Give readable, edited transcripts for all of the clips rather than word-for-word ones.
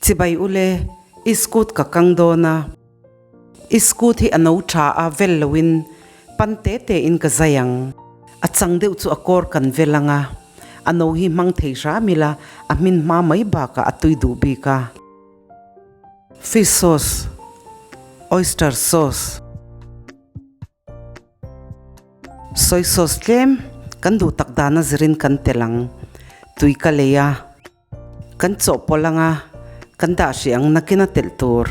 Chibay ule Iskut ka kangdona. Iskut hi anaw cha a velawin pantete in ka zayang. At sangdeu chu akor kan velanga. Anaw hi mang thei mila amin mamay baka atoy dubi ka. Fish sauce, oyster sauce, soy sauce tlem kan du takdana zirin kan telang. Tuy kaleya kan tsopolanga kan da siyang nakinatel tur.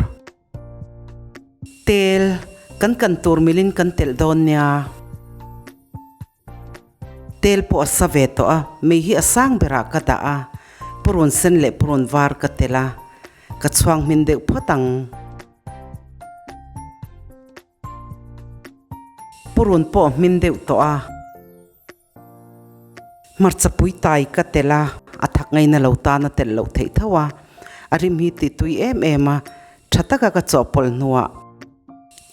Tel kan tur milin kan tel don niya. Tel po asaveto may hi asang bera ka daa. Purun senle purun var ka tela. Katswang mindeu potang. Purun po mindeu to Martsapuy tay ka tela. At ngay na lauta na tel law tay tawa. Arim hiti tuy Chataga ka tsopol nuwa.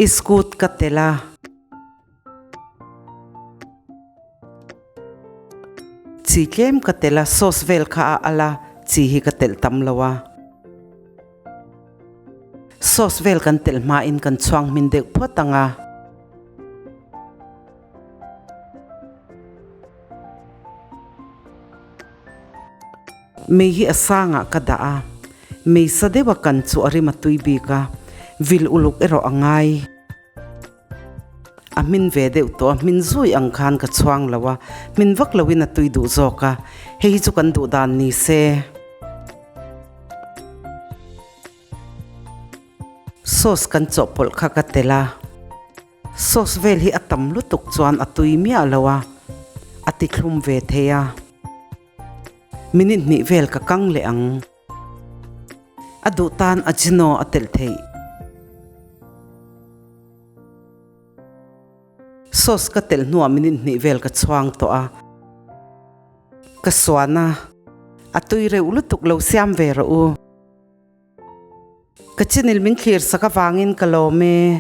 Iskut ka tela. Tsikem ka tela sosvel ka aala. Tsihi ka tel tamlawa. Sosvel kan tel main kan tswang mindeu potanga. May hi asanga ka daa. May sadewa kan tsu arimatuy bika. Vil uluk ero angay. Amin vedeu to Mizo ang kan ka tswang lawa. Min vak lawin atuy duzo ka. Hei zu kan dudan ni se. Sos kan tsopol kakatela. Sos vel hi atam lutuk tsuan atuy miya lawa. Atiklum veteya. Minit ni vel kakang leang. Adutan ajino ateltei. Sos katel nuwa minit ni vel katsuang toa. Kaswana. Atuy re ulutuk law siyam vera u. Kachinil min clear sa kavangin kalome.